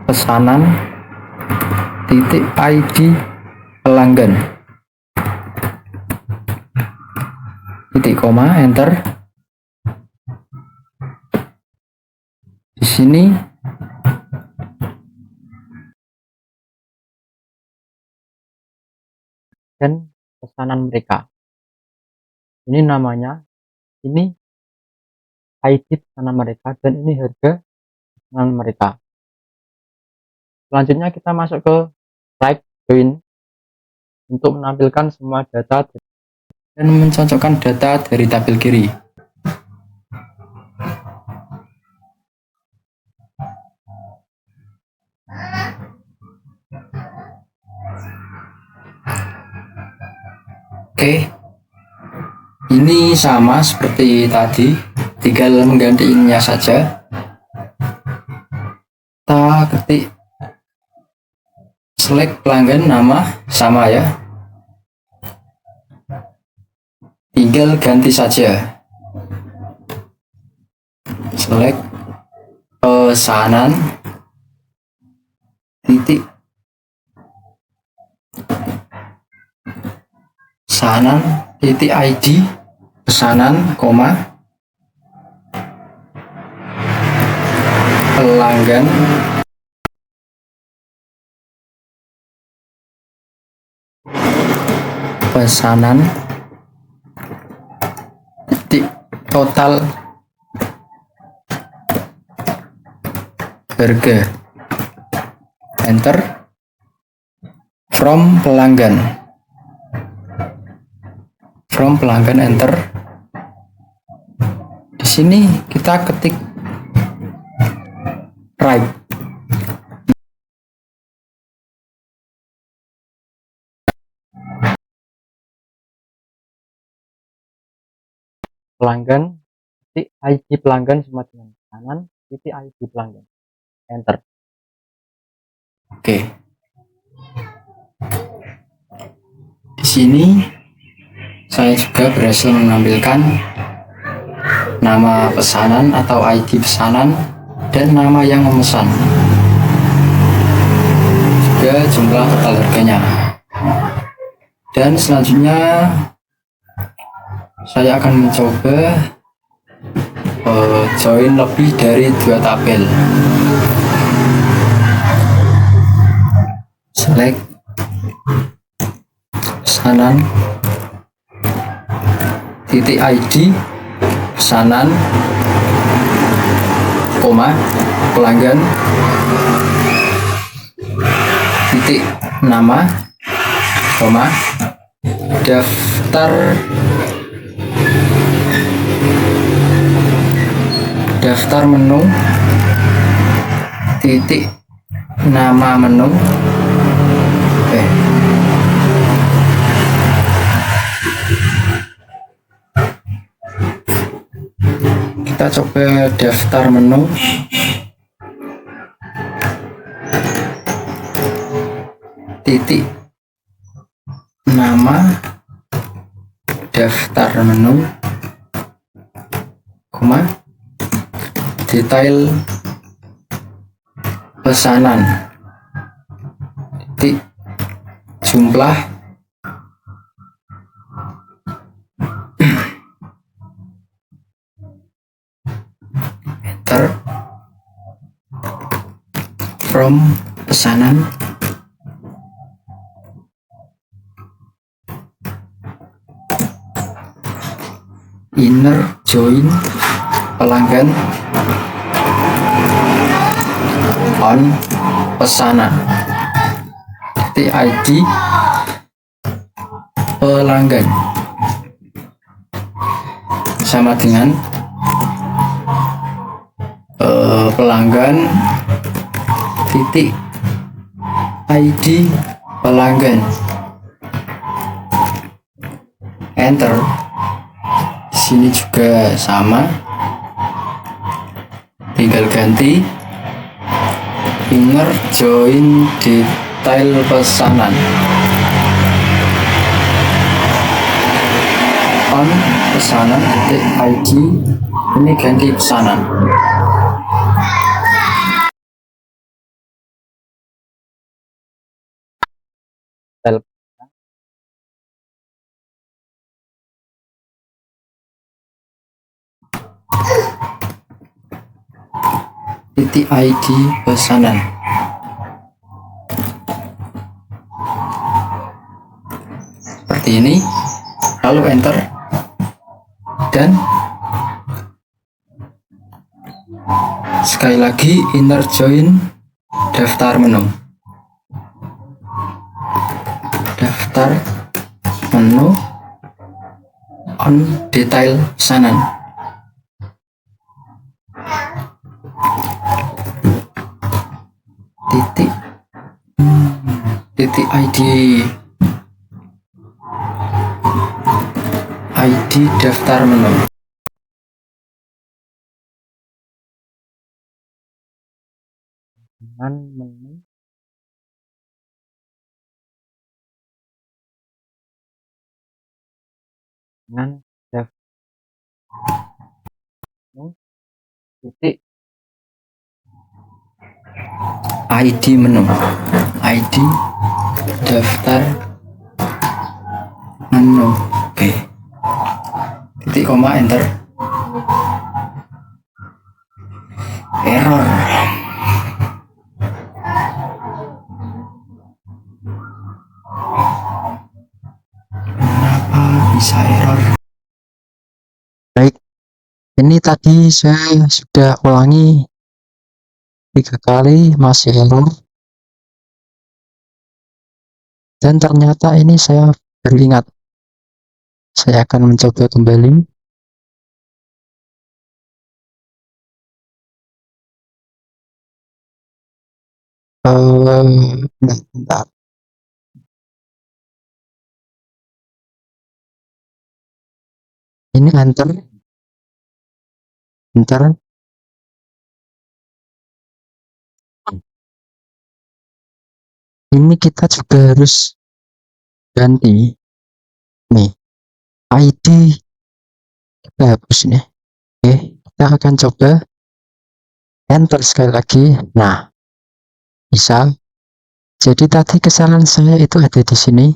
pesanan, titik ID pelanggan, titik koma, enter. Di sini dan pesanan mereka. Ini namanya, ini ID pesanan mereka, dan ini harga pesanan mereka. Selanjutnya kita masuk ke live join untuk menampilkan semua data dan mencocokkan data dari tabel kiri. Oke, ini sama seperti tadi, tinggal menggantinya saja. Kita ketik select pelanggan, nama sama ya, tinggal ganti saja, select pesanan, titik pesanan, titik ID pesanan, koma, pelanggan, pesanan, titik total harga, enter, from pelanggan, enter. Di sini kita ketik right, pelanggan, titik ID pelanggan sama dengan kanan, titik ID pelanggan, enter. Oke. Di sini Saya juga berhasil menampilkan nama pesanan atau ID pesanan dan nama yang memesan, juga jumlah total harganya. Dan selanjutnya saya akan mencoba join lebih dari 2 tabel. Select pesanan titik ID pesanan koma pelanggan titik nama koma daftar menu titik nama menu. Kita coba daftar menu titik nama daftar menu koma detail pesanan titik jumlah enter from pesanan inner join pelanggan on pesanan titik ID pelanggan sama dengan pelanggan titik ID pelanggan, enter. Di sini juga sama, tinggal ganti inner join detail pesanan on pesanan titik ID, ini ganti pesanan. Titik ID pesanan seperti ini, lalu enter dan sekali lagi inner join daftar menu on detail pesanan titik ID daftar menu. Menu dengan titik ID menu, ID daftar menu. Oke, titik koma enter, error. Kenapa bisa error? Baik, ini tadi saya sudah ulangi 3 kali, masih error. Dan ternyata ini saya beringat, saya akan mencoba kembali. Bentar. Ini enter. Ini kita juga harus ganti nih ID kita hapus nih. Oke, kita akan coba enter sekali lagi. Nah, bisa. Jadi tadi kesalahan saya itu ada di sini.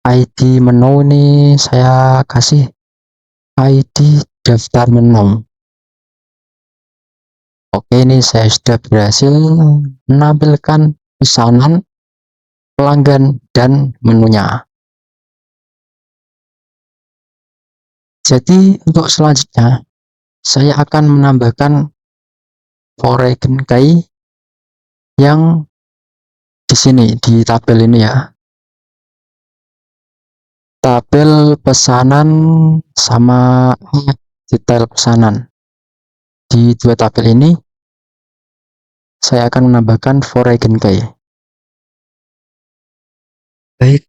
ID menu ini saya kasih ID daftar menu. Oke, ini saya sudah berhasil menampilkan pesanan, pelanggan, dan menunya. Jadi untuk selanjutnya saya akan menambahkan foreign key yang di sini di tabel ini ya. Tabel pesanan sama detail pesanan. Di dua tabel ini saya akan menambahkan foreign key. Baik,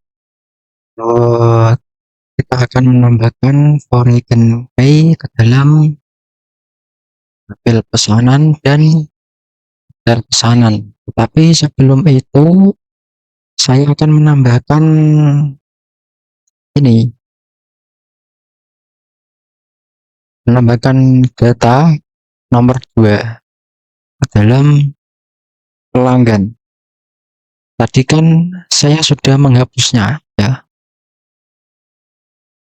kita akan menambahkan foreign key ke dalam tabel pesanan dan detail pesanan. Tetapi sebelum itu saya akan menambahkan ini, menambahkan data nomor 2 ke dalam pelanggan. Tadi kan saya sudah menghapusnya ya.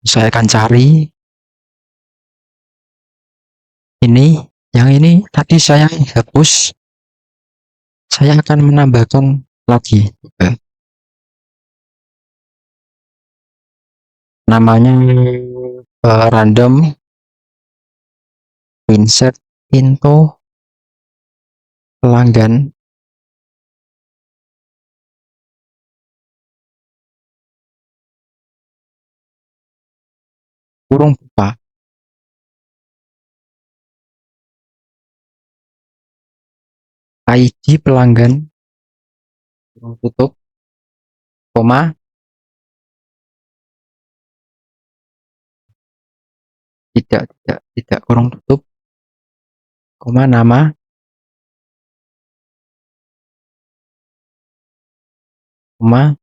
Saya akan cari ini, yang ini tadi saya hapus. Saya akan menambahkan lagi. Namanya random insert into pelanggan kurung buka ID pelanggan kurung tutup koma tidak kurung tutup koma nama koma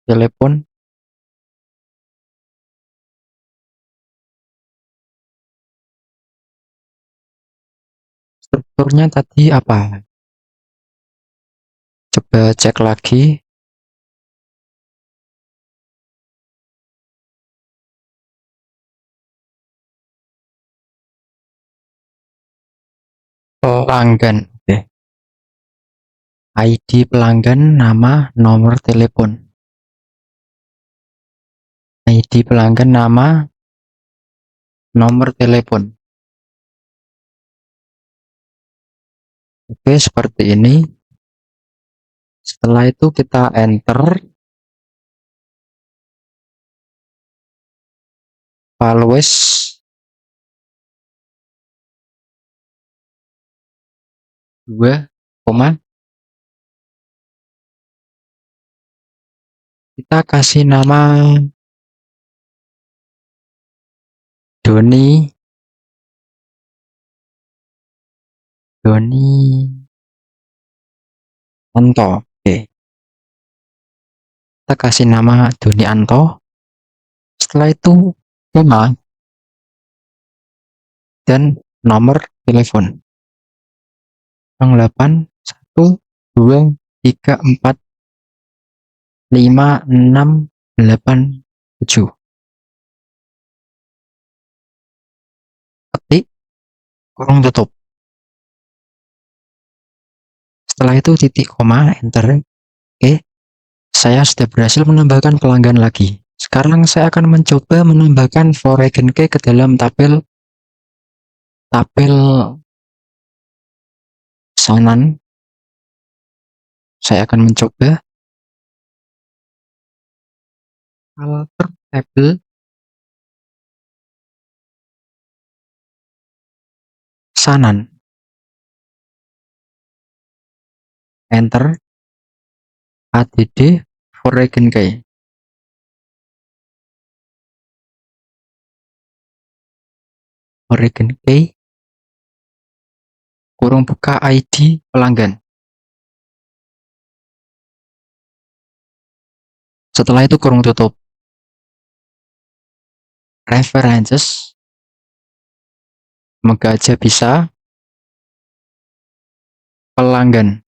telepon strukturnya tadi apa, coba cek lagi. Pelanggan, oke. ID pelanggan, nama, nomor telepon. ID pelanggan, nama, nomor telepon. Oke, seperti ini. Setelah itu kita enter. Values dua koma, kita kasih nama Doni Anto. Oke, kita kasih nama Doni Anto. Setelah itu nama dan nomor telepon 08 1 2 3 4 5 6 8 7. Ketik kurung tutup. Setelah itu titik koma, enter. Oke, saya sudah berhasil menambahkan pelanggan lagi. Sekarang saya akan mencoba menambahkan foreign key ke dalam tabel pesanan. Saya akan mencoba alter tabel pesanan. Enter. add foreign key. Foreign key kurung buka ID pelanggan. Setelah itu kurung tutup. references. Semoga aja bisa. Pelanggan.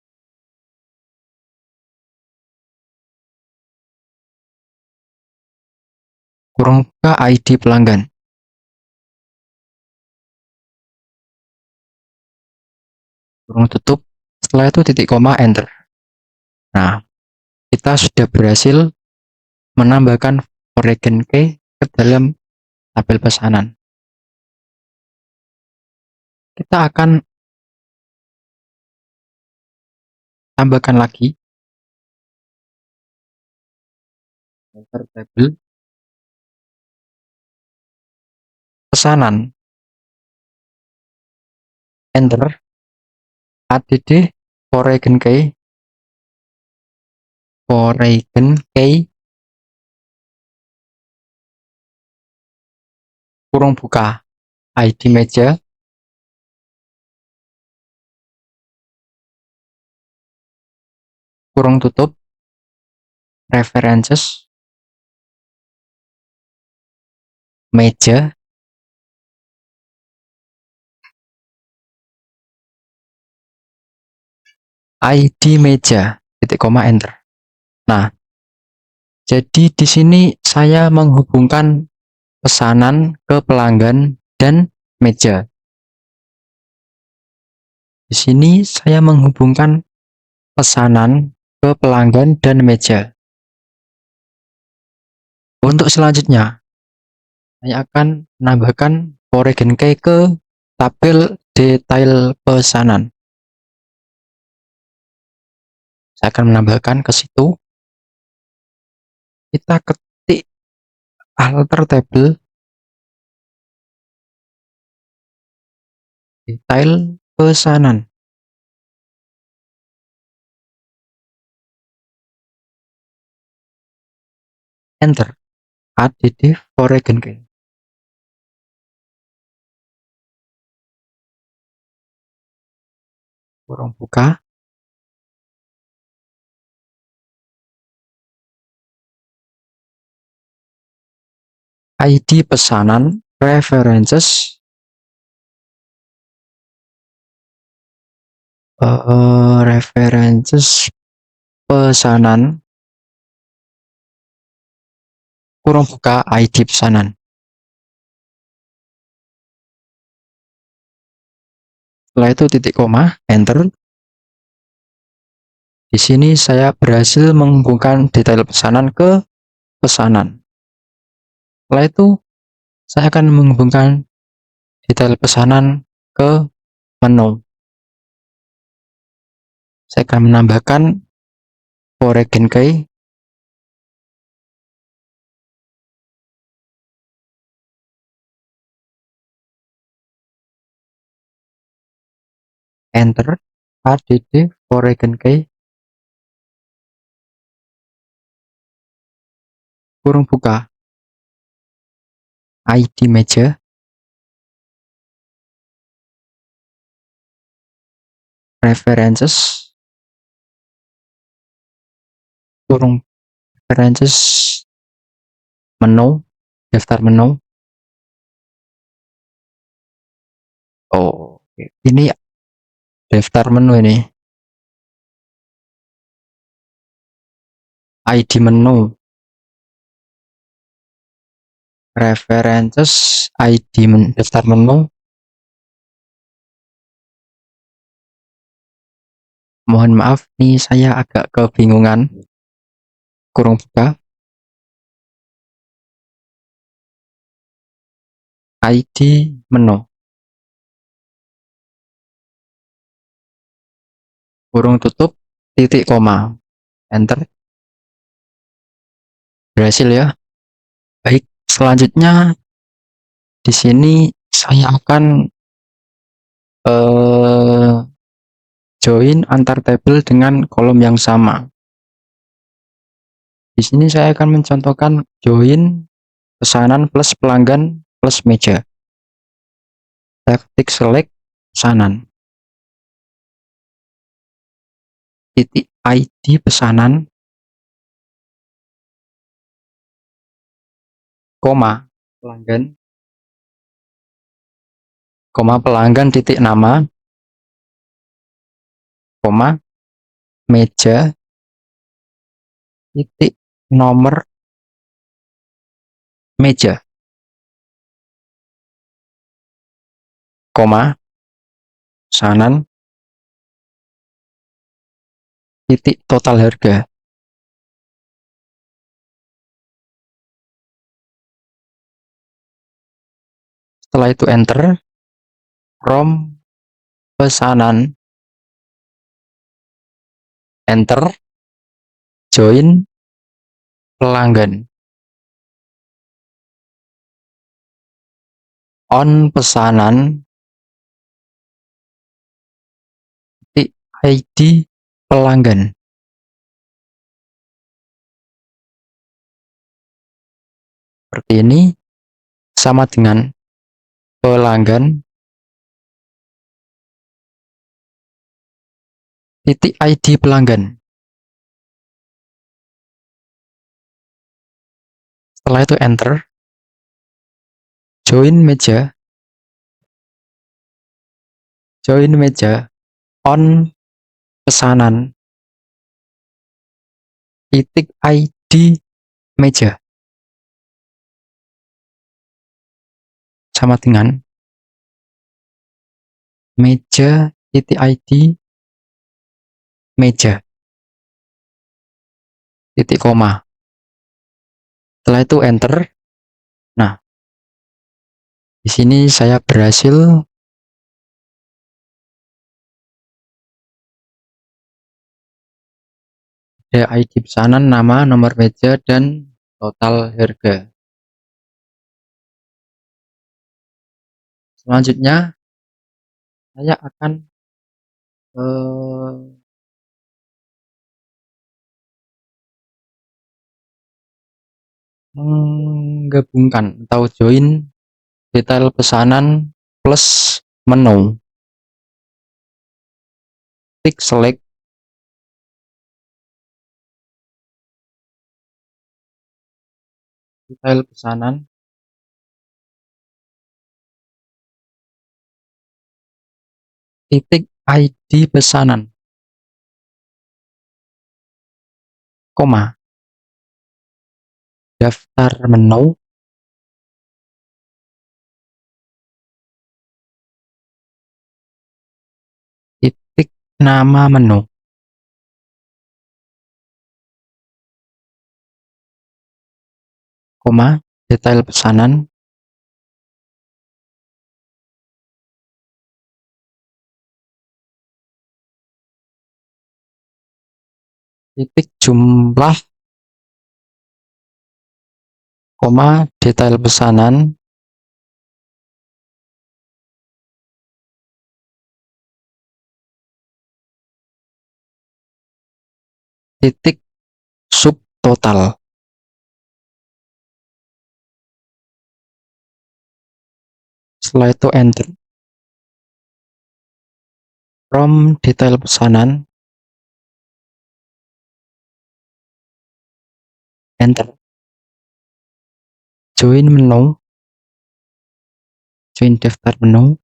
Kurung buka ID pelanggan. Kurung tutup. Setelah itu titik koma, enter. Nah, kita sudah berhasil menambahkan foreign key ke dalam tabel pesanan. Kita akan tambahkan lagi tabel pesanan, enter, add foreign key, kurung buka ID meja, kurung tutup, references, meja, ID meja, titik koma, enter. Nah, jadi di sini saya menghubungkan pesanan ke pelanggan dan meja. Di sini saya menghubungkan pesanan ke pelanggan dan meja. Untuk selanjutnya, saya akan menambahkan foreign key ke tabel detail pesanan. Saya akan menambahkan ke situ. Kita ketik alter table detail pesanan. Enter. Add foreign key. Kurung buka. ID pesanan, references, references pesanan, kurung buka ID pesanan. Setelah itu titik koma, enter. Di sini saya berhasil menghubungkan detail pesanan ke pesanan. Setelah itu saya akan menghubungkan detail pesanan ke menu. Saya akan menambahkan foreign key, enter, add foreign key, kurung buka ID meja, references, kurung references, menu, daftar menu. Oh, ini daftar menu ini. ID menu, references, ID daftar menu. Mohon maaf, nih saya agak kebingungan. Kurung buka ID menu, kurung tutup, titik koma, enter. Berhasil ya. Baik, selanjutnya di sini saya akan join antar tabel dengan kolom yang sama. Di sini saya akan mencontohkan join pesanan plus pelanggan plus meja. Saya ketik select pesanan. Titik ID pesanan, koma pelanggan, koma pelanggan titik nama, koma meja titik nomor meja, koma pesanan titik total harga. Setelah itu enter, from pesanan, enter, join pelanggan, on pesanan, titik ID pelanggan. Seperti ini, sama dengan pelanggan titik ID pelanggan. Setelah itu enter, join meja, on pesanan, titik ID meja, sama dengan meja titik ID meja, titik koma. Setelah itu enter. Nah, di sini saya berhasil ada ID pesanan, nama, nomor meja, dan total harga. Selanjutnya saya akan menggabungkan atau join detail pesanan plus menu. Klik select detail pesanan, titik ID pesanan, koma daftar menu, titik nama menu, koma detail pesanan, titik jumlah, koma detail pesanan, titik subtotal. Setelah itu enter, from detail pesanan, enter, join menu, join daftar menu,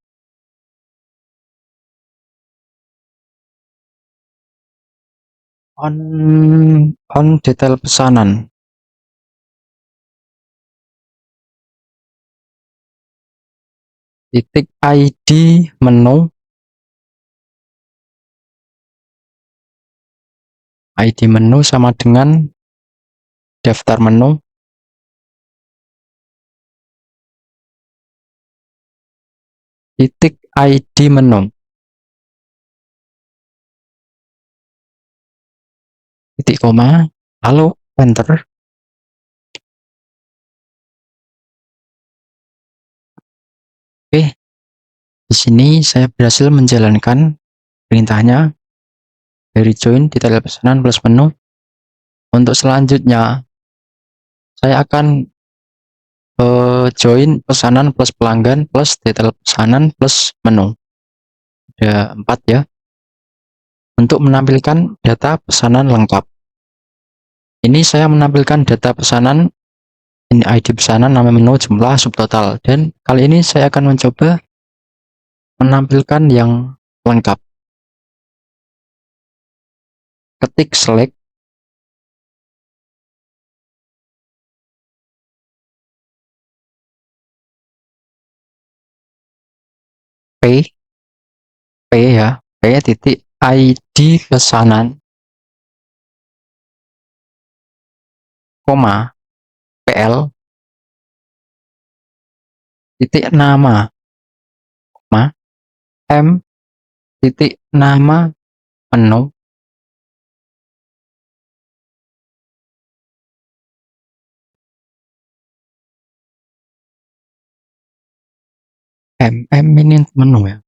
on detail pesanan, titik ID menu, ID menu sama dengan daftar menu, titik ID menu, titik koma, lalu enter. Oke, di sini saya berhasil menjalankan perintahnya dari join detail pesanan plus menu. Untuk selanjutnya, saya akan join pesanan plus pelanggan plus detail pesanan plus menu. Ada 4 ya. Untuk menampilkan data pesanan lengkap. Ini saya menampilkan data pesanan, ini ID pesanan, nama menu, jumlah, subtotal. Dan kali ini saya akan mencoba menampilkan yang lengkap. Ketik select P ya, P titik ID pesanan, koma PL titik nama, koma M titik nama menu, M ini menu ya.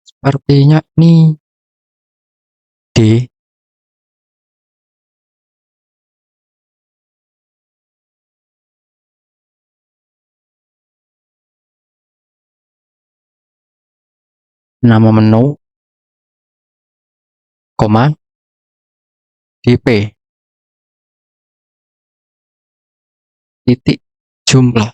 Sepertinya ini D. Nama menu, koma DP titik jumlah,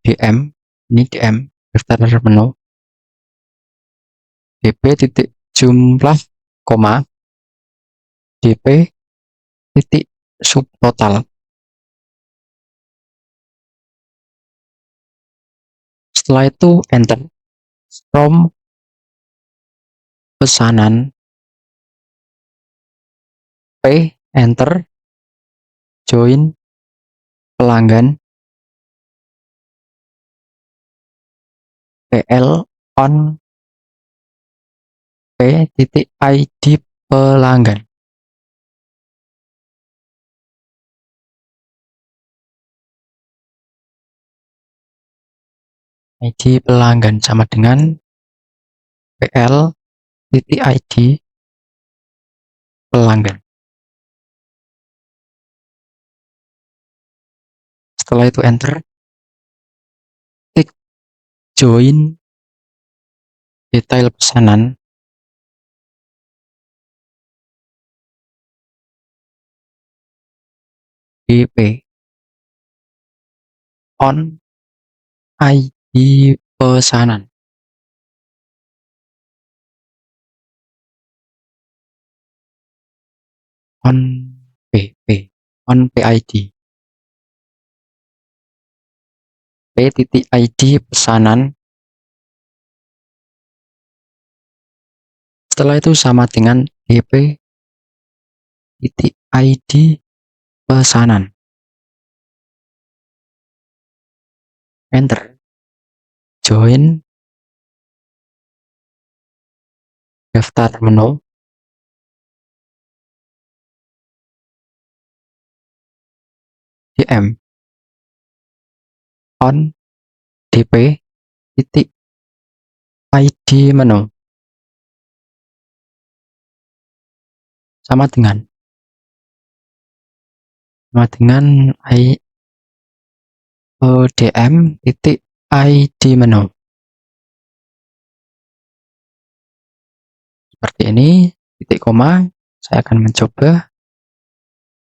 DM ini DM daftar menu, DP titik jumlah, koma DP titik subtotal. Setelah itu enter. From pesanan, P enter, join pelanggan, PL on P titik ID pelanggan. ID pelanggan sama dengan PL titik ID pelanggan. Setelah itu enter, klik join detail pesanan, DP on ID pesanan, on PP on PID, P titik ID pesanan. Setelah itu sama dengan DP titik ID pesanan, enter, join daftar menu, DM on DP titik ID menu, sama dengan DM titik ID menu. Seperti ini, titik koma, saya akan mencoba.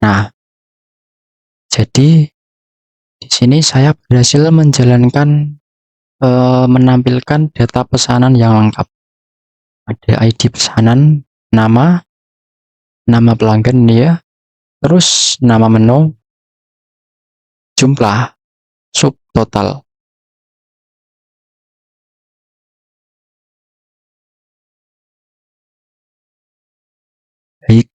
Nah, jadi di sini saya berhasil menjalankan menampilkan data pesanan yang lengkap. Ada ID pesanan, nama pelanggan ini ya, terus nama menu, jumlah, subtotal. Baik,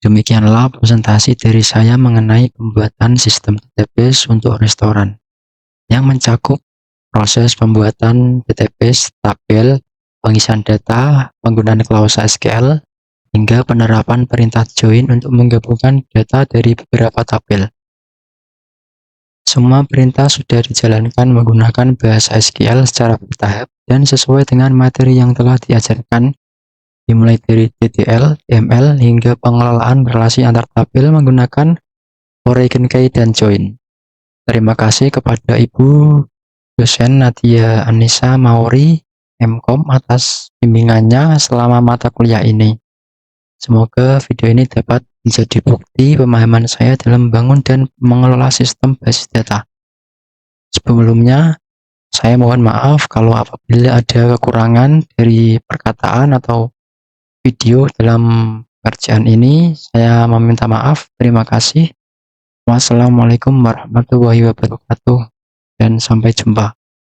demikianlah presentasi dari saya mengenai pembuatan sistem database untuk restoran yang mencakup proses pembuatan database, tabel, pengisian data, penggunaan klausa SQL, hingga penerapan perintah join untuk menggabungkan data dari beberapa tabel. Semua perintah sudah dijalankan menggunakan bahasa SQL secara bertahap dan sesuai dengan materi yang telah diajarkan, dimulai dari DTL, ML, hingga pengelolaan relasi antar tabel menggunakan origin key dan join. Terima kasih kepada Ibu dosen Nadia Anissa Mauri, MKOM, atas bimbingannya selama mata kuliah ini. Semoga video ini dapat menjadi bukti pemahaman saya dalam membangun dan mengelola sistem basis data. Sebelumnya, saya mohon maaf kalau apabila ada kekurangan dari perkataan atau video dalam pekerjaan ini. Saya meminta maaf. Terima kasih. Wassalamualaikum warahmatullahi wabarakatuh dan sampai jumpa.